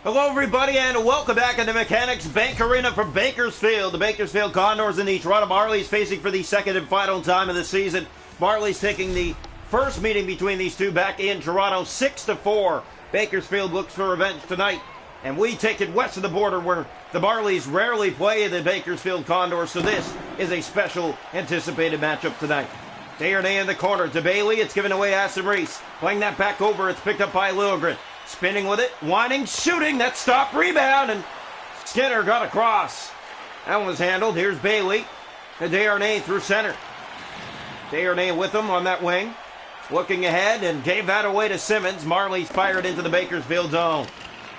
Hello, everybody, and welcome back into Mechanics Bank Arena from Bakersfield. The Bakersfield Condors and the Toronto Marlies facing for the second and final time of the season. Marlies taking the first meeting between these two back in Toronto, 6-4. Bakersfield looks for revenge tonight, and we take it west of the border where the Marlies rarely play the Bakersfield Condors, so this is a special anticipated matchup tonight. Day in the corner to Bailey. It's given away Aston Reese. Playing that back over. It's picked up by Lilligren. Spinning with it, winding, shooting, that stop, rebound, and Skinner got across. That one was handled. Here's Bailey. And Desharnais through center. Desharnais with him on that wing. Looking ahead and gave that away to Simmons. Marlies fired into the Bakersfield zone.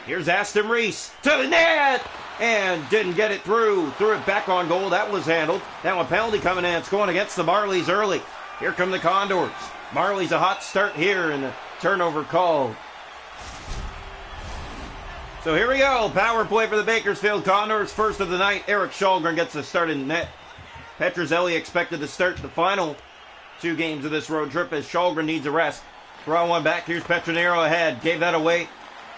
Here's Aston Reese to the net and didn't get it through. Threw it back on goal. That was handled. Now a penalty coming in. It's going against the Marlies early. Here come the Condors. Marlies a hot start here and a turnover called. So here we go. Power play for the Bakersfield Condors. First of the night. Eric Shalgren gets the start in net. Petrozelli expected to start the final two games of this road trip as Shalgren needs a rest. Throw one back. Here's Petronero ahead. Gave that away.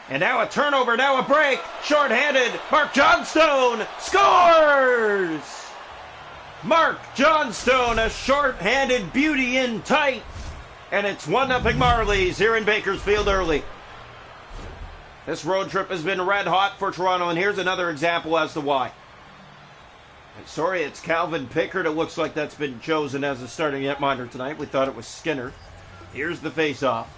And now a turnover. Now a break. Short-handed. Mark Johnstone scores! Mark Johnstone, a short-handed beauty in tight. And it's 1-0 Marlies here in Bakersfield early. This road trip has been red hot for Toronto, and here's another example as to why. Sorry, it's Calvin Pickard. It looks like that's been chosen as a starting netminder tonight. We thought it was Skinner. Here's the face-off.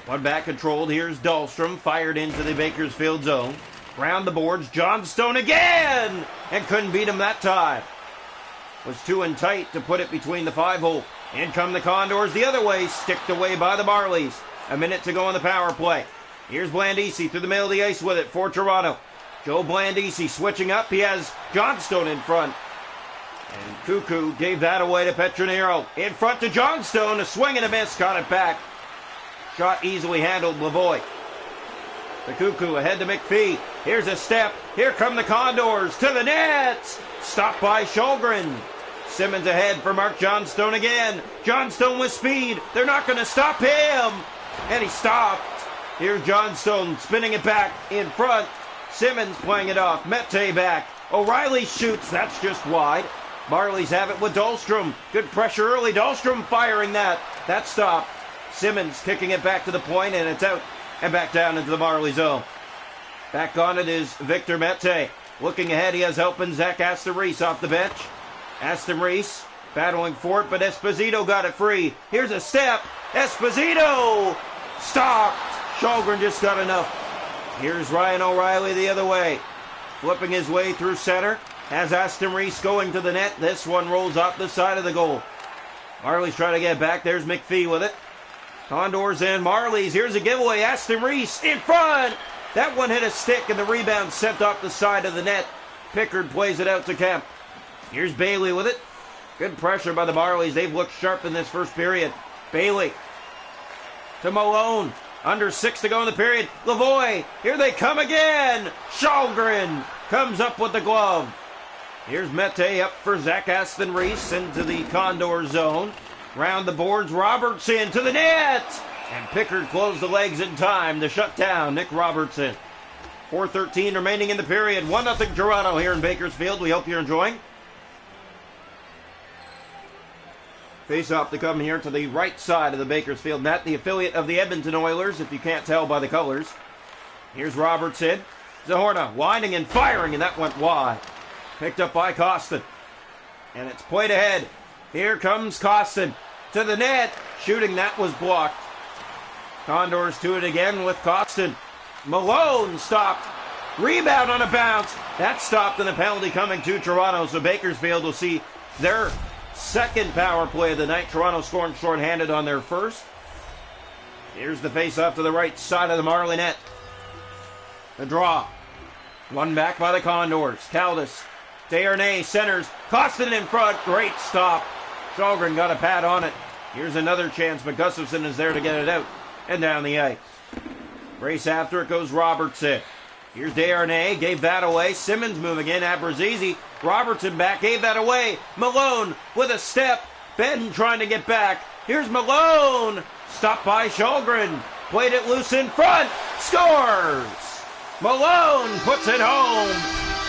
One back controlled. Here's Dahlstrom, fired into the Bakersfield zone. Round the boards, Johnstone again! And couldn't beat him that time. Was too in tight to put it between the 5-hole. In come the Condors the other way, sticked away by the Marlies. A minute to go on the power play. Here's Blandisi through the middle of the ice with it for Toronto. Joe Blandisi switching up. He has Johnstone in front. And Cuckoo gave that away to Petronero. In front to Johnstone. A swing and a miss. Got it back. Shot easily handled. Lavoie. The Cuckoo ahead to McPhee. Here's a step. Here come the Condors to the net. Stopped by Shalgren. Simmons ahead for Mark Johnstone again. Johnstone with speed. They're not going to stop him. And he stopped. Here's Johnstone spinning it back in front. Simmons playing it off. Mete back. O'Reilly shoots. That's just wide. Marlies have it with Dahlstrom. Good pressure early. Dahlstrom firing that. That stopped. Simmons kicking it back to the point, and it's out and back down into the Marlies zone. Back on it is Victor Mete. Looking ahead, he has helping Zach Aston Reese off the bench. Aston Reese battling for it, but Esposito got it free. Here's a step. Esposito stopped. Shalgren just got enough. Here's Ryan O'Reilly the other way. Flipping his way through center. Has Aston Reese going to the net. This one rolls off the side of the goal. Marlies trying to get back. There's McPhee with it. Condors and Marlies. Here's a giveaway. Aston Reese in front. That one hit a stick and the rebound sent off the side of the net. Pickard plays it out to Kemp. Here's Bailey with it. Good pressure by the Marlies. They've looked sharp in this first period. Bailey to Malone. Under 6 to go in the period. Lavoie. Here they come again. Shalgren comes up with the glove. Here's Mete up for Zach Aston Reese into the Condor zone. Round the boards. Robertson to the net. And Pickard closed the legs in time to shut down Nick Robertson. 4:13 remaining in the period. 1-0 Toronto here in Bakersfield. We hope you're enjoying. Face-off to come here to the right side of the Bakersfield net, the affiliate of the Edmonton Oilers, if you can't tell by the colors. Here's Robertson. Zahorna winding and firing, and that went wide. Picked up by Costin. And it's played ahead. Here comes Costin to the net. Shooting, that was blocked. Condors to it again with Costin. Malone stopped. Rebound on a bounce. That stopped, and a penalty coming to Toronto, so Bakersfield will see their second power play of the night. Toronto scoring short-handed on their first. Here's the face-off to the right side of the Marley net. The draw. One back by the Condors. Caldas. Desharnais centers. Costin in front. Great stop. Shalgren got a pad on it. Here's another chance, but Gustafson is there to get it out. And down the ice. Race after it goes Robertson. Here's Desharnais. Gave that away. Simmons moving in. Abrazizi. Robertson back. Gave that away. Malone with a step. Ben trying to get back. Here's Malone. Stopped by Shalgren. Played it loose in front. Scores! Malone puts it home.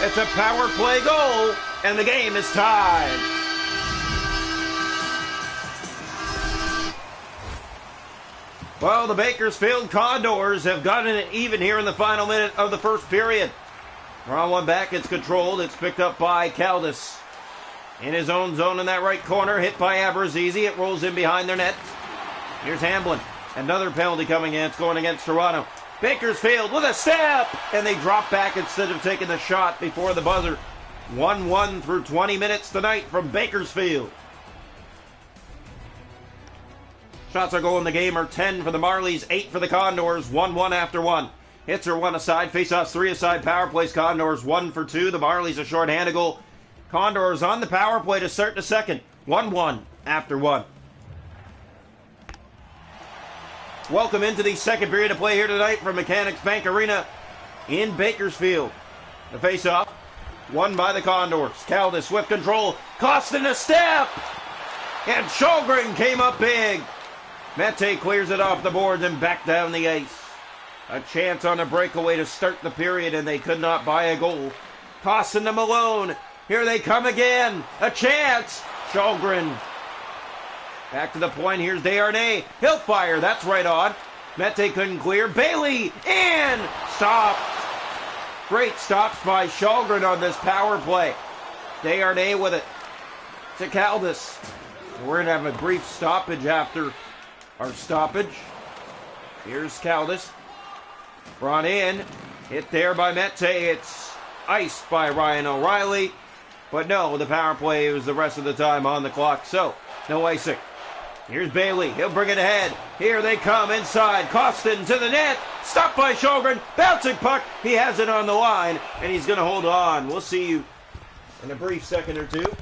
It's a power play goal, and the game is tied. Well, the Bakersfield Condors have gotten it even here in the final minute of the first period. We're on one back. It's controlled. It's picked up by Caldas. In his own zone in that right corner, hit by Abrazizi. It rolls in behind their net. Here's Hamblin. Another penalty coming in. It's going against Toronto. Bakersfield with a step, and they drop back instead of taking the shot before the buzzer. 1-1 through 20 minutes tonight from Bakersfield. Shots are going the game are 10 for the Marlies, 8 for the Condors, 1-1 after 1. Hits are 1 aside, faceoffs 3 aside, power plays Condors 1 for 2. The Marlies a short-handed goal. Condors on the power play to start the second, 1-1 after 1. Welcome into the second period of play here tonight from Mechanics Bank Arena in Bakersfield. The face-off, won by the Condors. Caldas, swift control, Costin a step! And Sjögren came up big. Mete clears it off the boards and back down the ice. A chance on a breakaway to start the period, and they could not buy a goal. Costin to Malone. Here they come again. A chance. Sjögren. Back to the point. Here's Desharnais. He'll fire. That's right on. Mete couldn't clear. Bailey in. Stop. Great stops by Sjögren on this power play. Desharnais with it to Caldas. We're going to have a brief stoppage after our stoppage. Here's Caldas. Brought in. Hit there by Mete. It's iced by Ryan O'Reilly. But no, the power play was the rest of the time on the clock. So, no icing. Here's Bailey. He'll bring it ahead. Here they come inside. Costin to the net. Stopped by Sjögren. Bouncing puck. He has it on the line. And he's going to hold on. We'll see you in a brief second or two.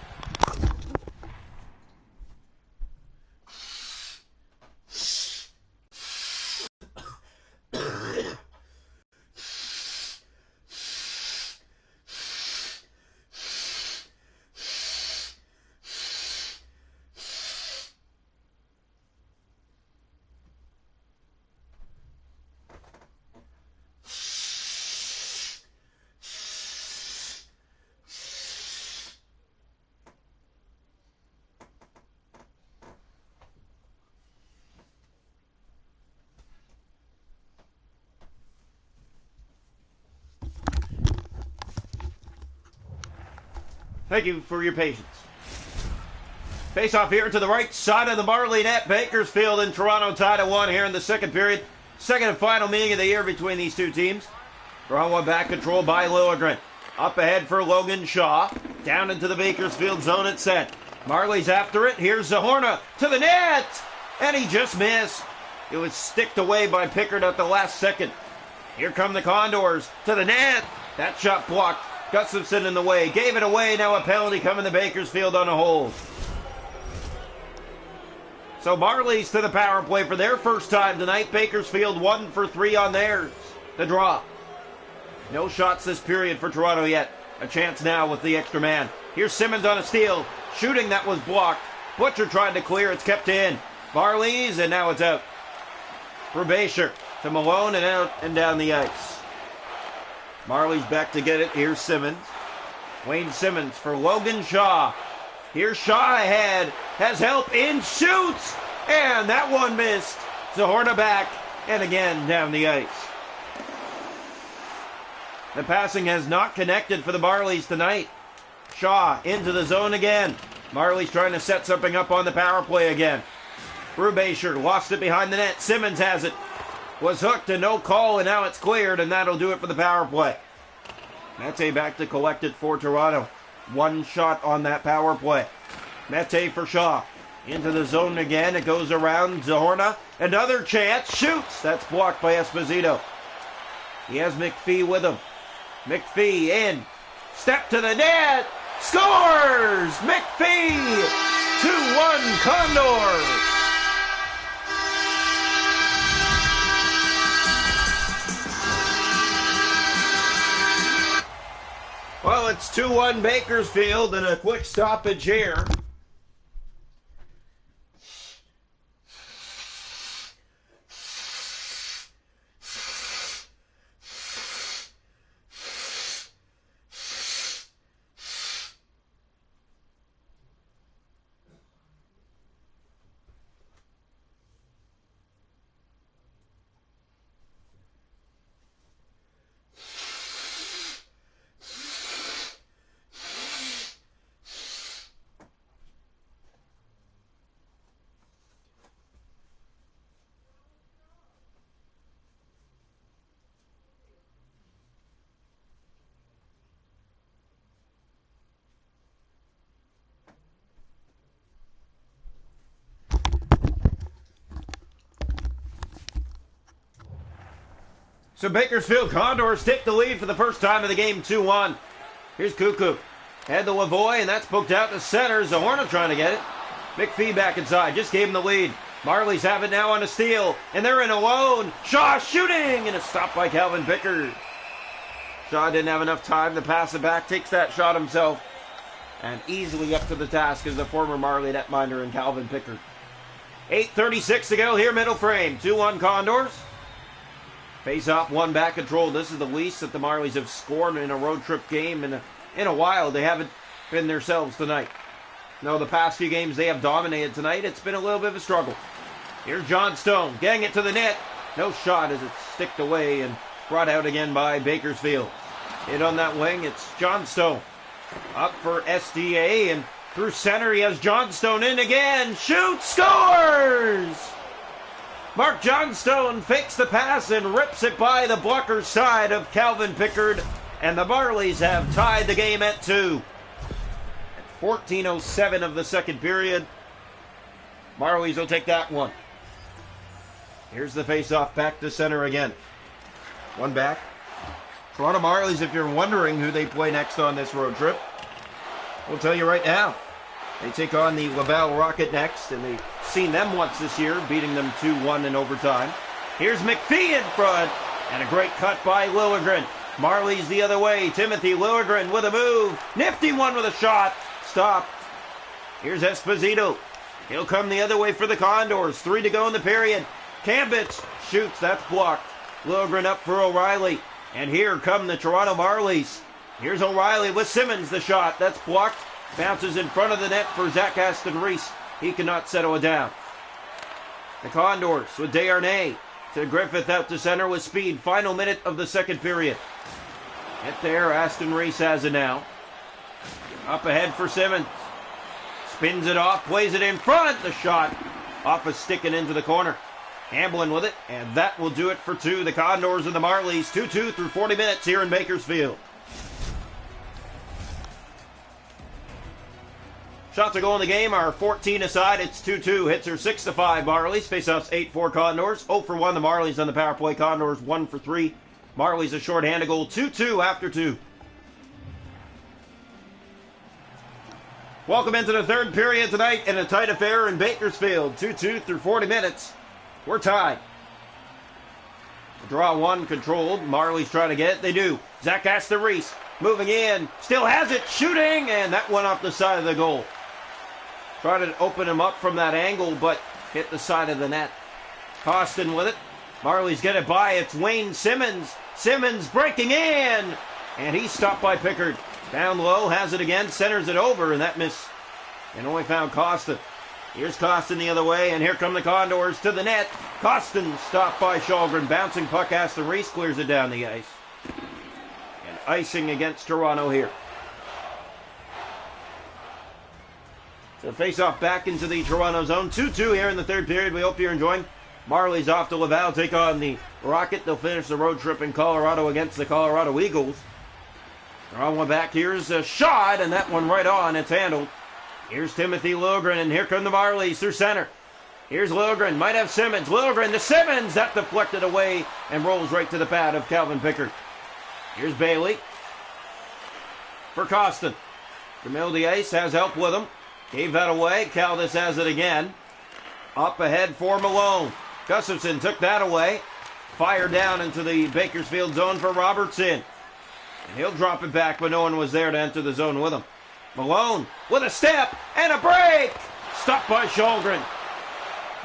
Thank you for your patience. Face off here to the right side of the Marley net. Bakersfield and Toronto tied at 1 here in the second period. Second and final meeting of the year between these two teams. Toronto back control by Liljegren. Up ahead for Logan Shaw. Down into the Bakersfield zone it's set. Marley's after it. Here's Zahorna to the net. And he just missed. It was sticked away by Pickard at the last second. Here come the Condors to the net. That shot blocked. Gustafson in the way. Gave it away. Now a penalty coming to Bakersfield on a hold. So Marlies to the power play for their first time tonight. Bakersfield 1 for 3 on theirs. The draw. No shots this period for Toronto yet. A chance now with the extra man. Here's Simmons on a steal. Shooting that was blocked. Butcher tried to clear. It's kept in. Marlies and now it's out. Frobisher to Malone and out and down the ice. Marley's back to get it. Here's Simmons. Wayne Simmons for Logan Shaw. Here's Shaw ahead. Has help in. Shoots. And that one missed. Zahorna back. And again down the ice. The passing has not connected for the Marlies tonight. Shaw into the zone again. Marlies trying to set something up on the power play again. Frobisher lost it behind the net. Simmons has it. Was hooked and no call, and now it's cleared, and that'll do it for the power play. Mete back to collect it for Toronto. One shot on that power play. Mete for Shaw. Into the zone again. It goes around Zahorna. Another chance. Shoots. That's blocked by Esposito. He has McPhee with him. McPhee in. Step to the net. Scores! McPhee! 2-1 Condors. Well, it's 2-1 Bakersfield and a quick stoppage here. So Bakersfield Condors take the lead for the first time of the game, 2-1. Here's Cuckoo. Head to Lavoie, and that's poked out to center. Zahorna trying to get it. McPhee back inside, just gave him the lead. Marlies have it now on a steal, and they're in alone. Shaw shooting, and a stop by Calvin Pickard. Shaw didn't have enough time to pass it back, takes that shot himself, and easily up to the task is the former Marley netminder and Calvin Pickard. 8:36 to go here, middle frame. 2-1 Condors. Face off, one back control. This is the least that the Marlies have scored in a road trip game in a while. They haven't been themselves tonight. No, the past few games they have dominated tonight. It's been a little bit of a struggle. Here's John Stone, getting it to the net. No shot as it's sticked away and brought out again by Bakersfield. Hit on that wing, it's John Stone. Up for SDA, and through center he has John Stone in again. Shoots, scores! Mark Johnstone fakes the pass and rips it by the blocker side of Calvin Pickard, and the Marlies have tied the game at 2. At 14:07 of the second period, Marlies will take that one. Here's the face-off back to center again. One back. Toronto Marlies, if you're wondering who they play next on this road trip, we'll tell you right now. They take on the Laval Rocket next, and they've seen them once this year, beating them 2-1 in overtime. Here's McPhee in front, and a great cut by Liljegren. Marlies the other way. Timothy Liljegren with a move. Nifty one with a shot. Stop. Here's Esposito. He'll come the other way for the Condors. 3 to go in the period. Cambitz shoots. That's blocked. Liljegren up for O'Reilly. And here come the Toronto Marlies. Here's O'Reilly with Simmons, the shot. That's blocked. Bounces in front of the net for Zach Aston Reese. He cannot settle it down. The Condors with Desharnais to Griffith out to center with speed. Final minute of the second period. Hit there. Aston Reese has it now. Up ahead for Simmons. Spins it off. Plays it in front. The shot off a stick and into the corner. Hamblin with it. And that will do it for 2. The Condors and the Marlies. 2-2 through 40 minutes here in Bakersfield. Shots to go in the game are 14 aside. It's 2-2. Hits are 6-5 Marlies. Faceoffs 8-4 Condors. 0 for 1 the Marlies on the power play. Condors 1 for 3. Marlies a shorthanded goal. 2-2 after 2. Welcome into the third period tonight in a tight affair in Bakersfield. 2-2 through 40 minutes. We're tied. Draw one controlled. Marlies trying to get it. They do. Zach Aston Reese moving in. Still has it. Shooting. And that went off the side of the goal. Tried to open him up from that angle, but hit the side of the net. Costin with it. Marlies get it by. It's Wayne Simmons. Simmons breaking in. And he's stopped by Pickard. Down low. Has it again. Centers it over. And that miss. And only found Costin. Here's Costin the other way. And here come the Condors to the net. Costin stopped by Shulgren. Bouncing puck. Aston Reese clears it down the ice. And icing against Toronto here. So face-off back into the Toronto zone. 2-2 here in the third period. We hope you're enjoying. Marlies off to Laval. Take on the Rocket. They'll finish the road trip in Colorado against the Colorado Eagles. They're on one back. Here's a shot, and that one right on. It's handled. Here's Timothy Liljegren, and here come the Marlies through center. Here's Liljegren. Might have Simmons. Liljegren to Simmons. That deflected away and rolls right to the pad of Calvin Pickard. Here's Bailey for Costin. The middle of the ice. Has help with him. Gave that away. Caldas has it again. Up ahead for Malone. Gustafson took that away. Fire down into the Bakersfield zone for Robertson. And he'll drop it back, but no one was there to enter the zone with him. Malone with a step and a break. Stopped by Shulgren.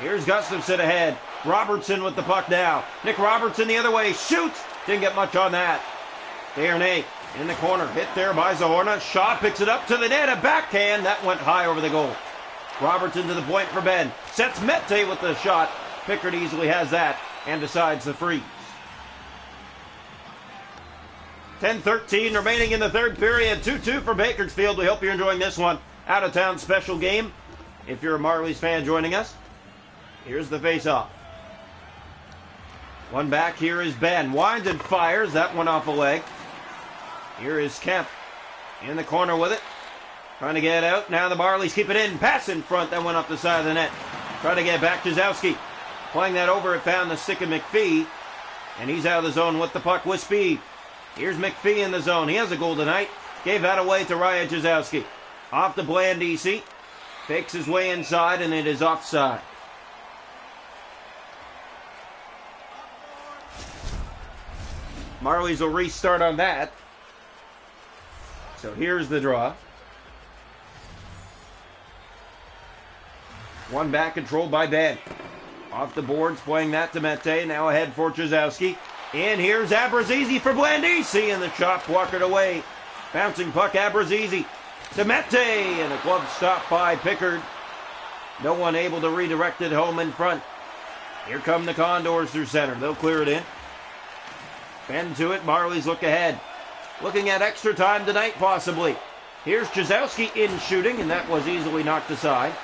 Here's Gustafson ahead. Robertson with the puck now. Nick Robertson the other way. Shoots. Didn't get much on that. Desharnais in the corner. Hit there by Zahorna. Shaw picks it up to the net. A backhand. That went high over the goal. Robertson to the point for Ben. Sets Mette with the shot. Pickard easily has that and decides to freeze. 10:13 remaining in the third period. 2-2 for Bakersfield. We hope you're enjoying this one. Out-of-town special game. If you're a Marlies fan joining us, here's the face-off. One back. Here is Ben. Winds and fires. That one off a leg. Here is Kemp in the corner with it. Trying to get it out. Now the Marlies keep it in. Pass in front. That went up the side of the net. Trying to get back to Zowski. Playing that over. It found the stick of McPhee. And he's out of the zone with the puck with speed. Here's McPhee in the zone. He has a goal tonight. Gave that away to Ryan Jazowski. Off to Blandisi. Fakes his way inside, and it is offside. Marlies will restart on that. So here's the draw. One back controlled by Ben. Off the boards, playing that to Mete. Now ahead for Jazowski. And here's Abrazizi for Blandisi, and the shot blocked away. Bouncing puck, Abrazizi to Mete, and a glove stop by Pickard. No one able to redirect it home in front. Here come the Condors through center. They'll clear it in. Ben to it. Marlies look ahead. Looking at extra time tonight, possibly. Here's Jazowski in shooting, and that was easily knocked aside.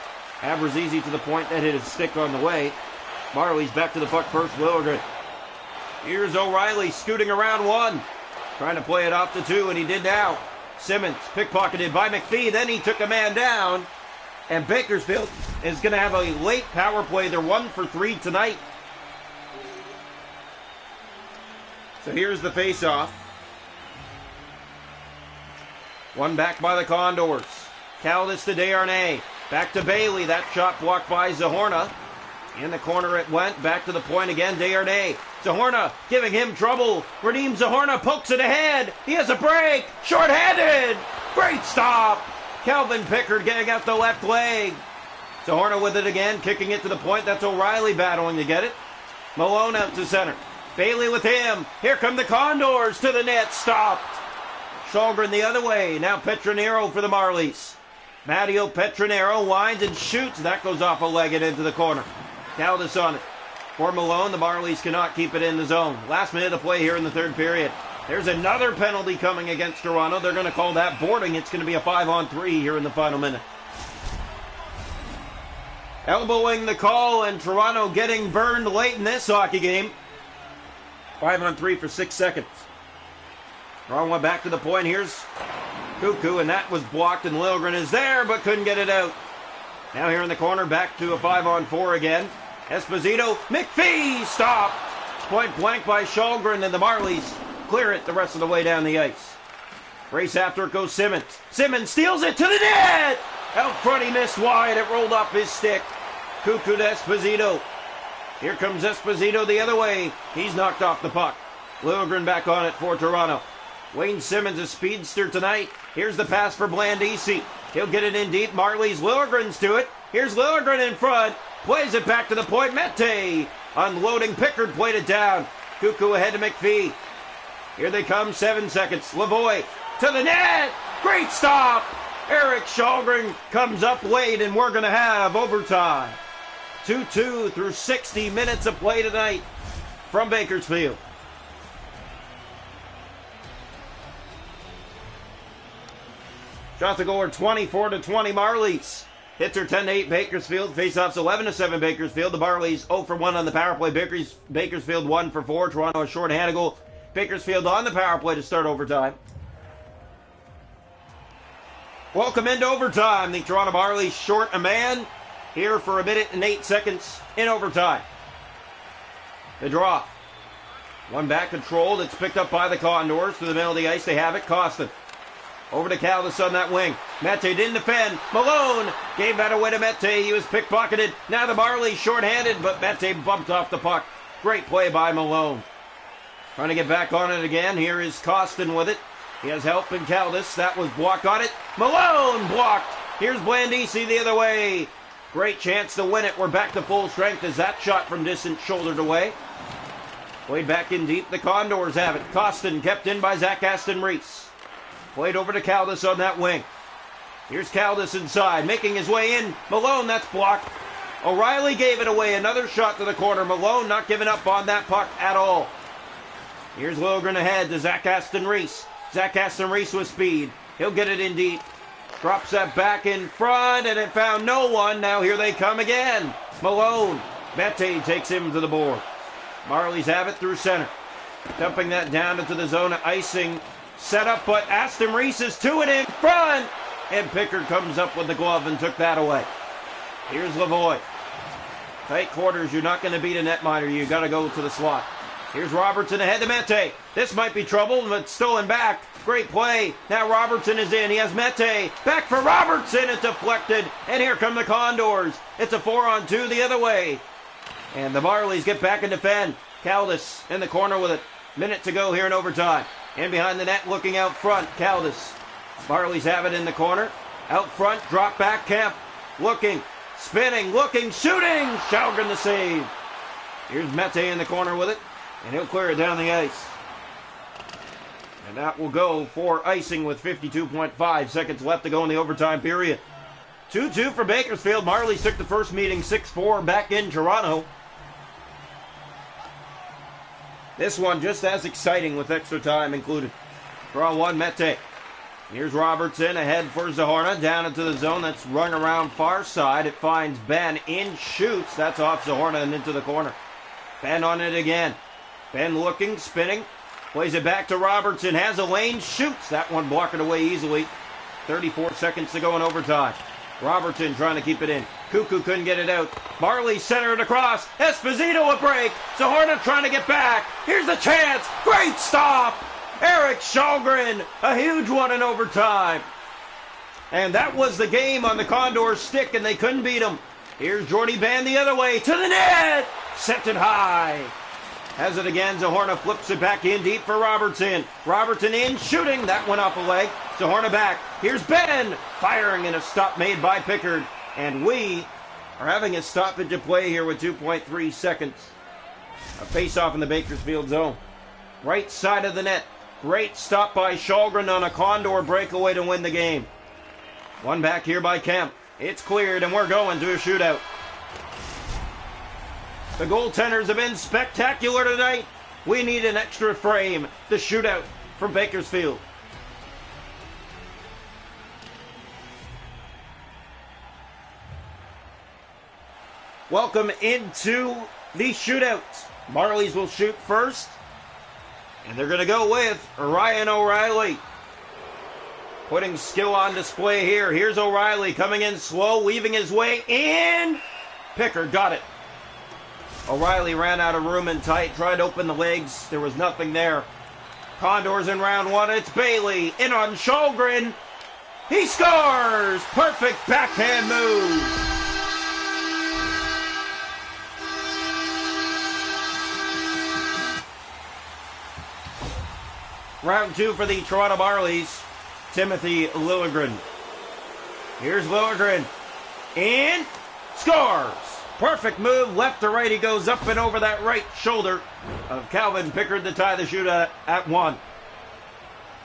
Abrazizi to the point that hit his stick on the way. Marlies back to the puck first. Willigren. Here's O'Reilly scooting around one. Trying to play it off to two, and he did now. Simmons pickpocketed by McPhee. Then he took a man down. And Bakersfield is going to have a late power play. They're 1 for 3 tonight. So here's the face-off. One back by the Condors. Caldas to Desharnais. Back to Bailey. That shot blocked by Zahorna. In the corner it went. Back to the point again. Desharnais. Zahorna giving him trouble. Radim Zahorna pokes it ahead. He has a break. Short-handed. Great stop. Calvin Pickard getting out the left leg. Zahorna with it again. Kicking it to the point. That's O'Reilly battling to get it. Malone out to center. Bailey with him. Here come the Condors to the net. Stopped. Shulgren the other way. Now Petronero for the Marlies. Matteo Petronero winds and shoots. That goes off a leg and into the corner. Caldas on it. For Malone, the Marlies cannot keep it in the zone. Last minute of play here in the third period. There's another penalty coming against Toronto. They're going to call that boarding. It's going to be a 5-on-3 here in the final minute. Elbowing the call, and Toronto getting burned late in this hockey game. 5-on-3 for 6 seconds. Wrong one back to the point. Here's Cuckoo, and that was blocked, and Liljegren is there, but couldn't get it out. Now here in the corner, back to a 5-on-4 again. Esposito, McPhee, stopped. Point blank by Shulgren, and the Marlies clear it the rest of the way down the ice. Race after it goes Simmons. Simmons steals it to the net! Out front, he missed wide. It rolled off his stick. Cuckoo to Esposito. Here comes Esposito the other way. He's knocked off the puck. Liljegren back on it for Toronto. Wayne Simmons, a speedster tonight. Here's the pass for Blandisi. He'll get it in deep. Marlies, Liljegren's to it. Here's Liljegren in front. Plays it back to the point. Mete unloading. Pickard played it down. Cuckoo ahead to McPhee. Here they come. 7 seconds. Lavoie to the net. Great stop. Eric Shulgren comes up late, and we're going to have overtime. 2-2 through 60 minutes of play tonight from Bakersfield. Shots to goal are 24-20 Marlies. Hits are 10-8 Bakersfield. Faceoffs 11-7 Bakersfield. The Marlies 0 for 1 on the power play. Bakersfield 1 for 4. Toronto a short-handed goal. Bakersfield on the power play to start overtime. Welcome into overtime. The Toronto Marlies short a man here for 1 minute and 8 seconds in overtime. The draw. One back controlled. It's picked up by the Condors. To the middle of the ice, they have it. Costin. Over to Caldas on that wing. Mete didn't defend. Malone gave that away to Mete. He was pickpocketed. Now the Marlies short-handed, but Mete bumped off the puck. Great play by Malone. Trying to get back on it again. Here is Costin with it. He has help in Caldas. That was blocked on it. Malone blocked. Here's Blandisi the other way. Great chance to win it. We're back to full strength as that shot from distance shouldered away. Played back in deep. The Condors have it. Costin kept in by Zach Aston Reese. Played over to Caldas on that wing. Here's Caldas inside, making his way in. Malone, that's blocked. O'Reilly gave it away. Another shot to the corner. Malone not giving up on that puck at all. Here's Liljegren ahead to Zach Aston Reese. Zach Aston Reese with speed. He'll get it in deep. Drops that back in front, and it found no one. Now here they come again. Malone. Mete takes him to the board. Marlies have it through center. Dumping that down into the zone of icing. Set up, but Aston Reese is to it in front. And Pickard comes up with the glove and took that away. Here's Lavoie. Tight quarters, you're not going to beat a netminder. You got to go to the slot. Here's Robertson ahead to Mete. This might be trouble, but stolen back. Great play. Now Robertson is in. He has Mete. Back for Robertson. It's deflected. And here come the Condors. It's a 4-on-2 the other way. And the Marlies get back and defend. Caldas in the corner with a minute to go here in overtime. And behind the net, looking out front, Caldas. Marlies have it in the corner. Out front, drop back, Kemp. Looking, spinning, looking, shooting. Shalgren the save. Here's Mete in the corner with it. And he'll clear it down the ice. And that will go for icing with 52.5 seconds left to go in the overtime period. 2-2 for Bakersfield. Marlies took the first meeting 6-4 back in Toronto. This one just as exciting with extra time included. Draw one, Mete. Here's Robertson ahead for Zahorna. Down into the zone. That's run around far side. It finds Ben in, shoots. That's off Zahorna and into the corner. Ben on it again. Ben looking, spinning. Plays it back to Robertson. Has a lane, shoots. That one blocked it away easily. 34 seconds to go in overtime. Robertson trying to keep it in. Cuckoo couldn't get it out. Marlies centered across. Esposito a break. Zahorna trying to get back. Here's the chance. Great stop. Eric Shalgren. A huge one in overtime. And that was the game on the Condors stick, and they couldn't beat him. Here's Jordy Ban the other way. To the net. Sent it high. Has it again. Zahorna flips it back in deep for Robertson. Robertson in, shooting. That went off a leg. Zahorna back. Here's Ben. Firing in a stop made by Pickard. And we are having a stoppage of play here with 2.3 seconds. A face-off in the Bakersfield zone. Right side of the net. Great stop by Shalgren on a Condor breakaway to win the game. One back here by Kemp. It's cleared and we're going to a shootout. The goaltenders have been spectacular tonight. We need an extra frame. The shootout from Bakersfield. Welcome into the shootout. Marlies will shoot first. And they're going to go with Ryan O'Reilly. Putting skill on display here. Here's O'Reilly coming in slow, weaving his way in. Pickard got it. O'Reilly ran out of room and tight, tried to open the legs. There was nothing there. Condors in round one. It's Bailey in on Shalgren. He scores! Perfect backhand move. Round two for the Toronto Marlies. Timothy Liljegren. Here's Liljegren. And scores! Perfect move, left to right. He goes up and over that right shoulder of Calvin Pickard to tie the shootout at one.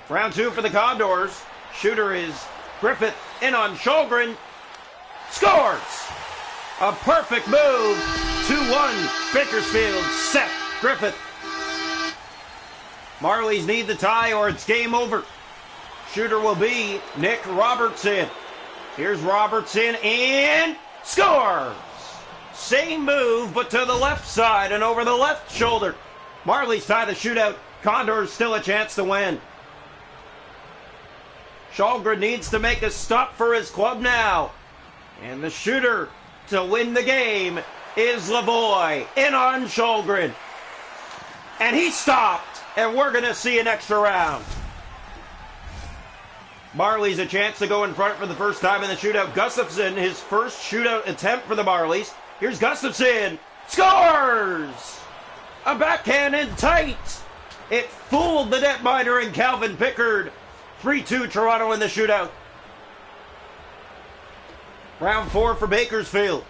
Round two for the Condors. Shooter is Griffith in on Shalgren. Scores! A perfect move. 2-1 Bakersfield. Seth Griffith. Marlies need the tie or it's game over. Shooter will be Nick Robertson. Here's Robertson and scores! Same move, but to the left side and over the left shoulder. Marlies tie the shootout. Condors still a chance to win. Shalgren needs to make a stop for his club now. And the shooter to win the game is Lavoie in on Shalgren. And he stopped, and we're going to see an extra round. Marlies a chance to go in front for the first time in the shootout. Gustafson, his first shootout attempt for the Marlies. Here's Gustafson. Scores! A backhand in tight. It fooled the netminder and Calvin Pickard. 3-2 Toronto in the shootout. Round four for Bakersfield.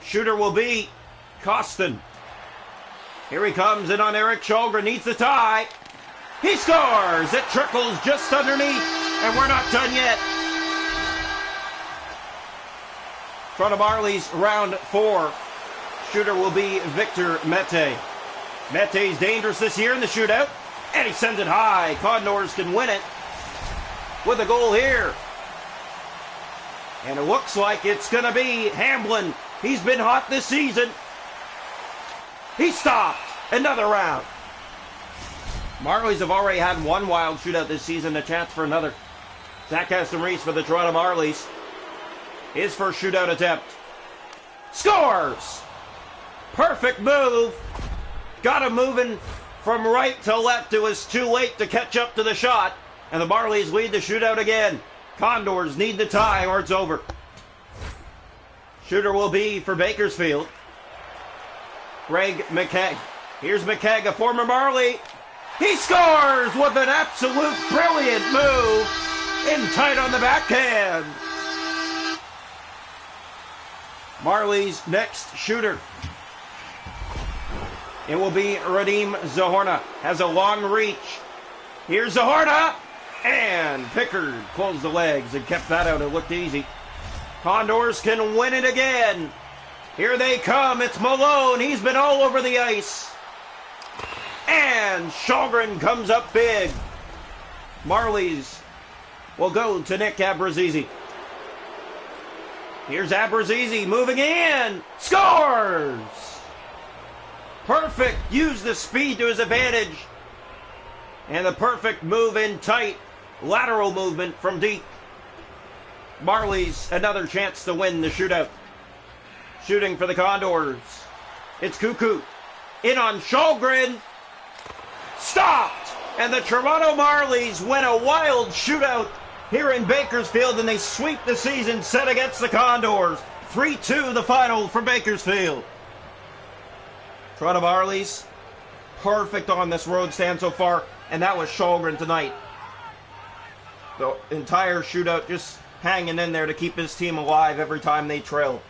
Shooter will be Costin. Here he comes in on Eric Shalgren. Needs the tie. He scores! It trickles just underneath, and we're not done yet. Toronto Marlies round four. Shooter will be Victor Mete. Mete's dangerous this year in the shootout, and he sends it high. Condors can win it with a goal here. And it looks like it's going to be Hamblin. He's been hot this season. He stopped. Another round. Marlies have already had one wild shootout this season, a chance for another. Zach Aston-Reese for the Toronto Marlies. His first shootout attempt. Scores! Perfect move. Got him moving from right to left. It was too late to catch up to the shot. And the Marlies lead the shootout again. Condors need the tie or it's over. Shooter will be for Bakersfield. Greg McKegg. Here's McKegg, a former Marlie. He scores with an absolute brilliant move in tight on the backhand. Marlies' next shooter. It will be Radim Zahorna. Has a long reach. Here's Zahorna. And Pickard closed the legs and kept that out. It looked easy. Condors can win it again. Here they come. It's Malone. He's been all over the ice. And Shalgren comes up big. Marlies will go to Nick Abrazizi. Here's Abrazizi moving in. Scores! Perfect. Use the speed to his advantage. And the perfect move in tight. Lateral movement from deep. Marlies another chance to win the shootout. Shooting for the Condors. It's Cuckoo. In on Shalgren. Stopped! And the Toronto Marlies win a wild shootout here in Bakersfield, and they sweep the season set against the Condors. 3-2 the final for Bakersfield. Toronto Marlies, perfect on this road stand so far, and that was Shalgren tonight. The entire shootout just hanging in there to keep his team alive every time they trail.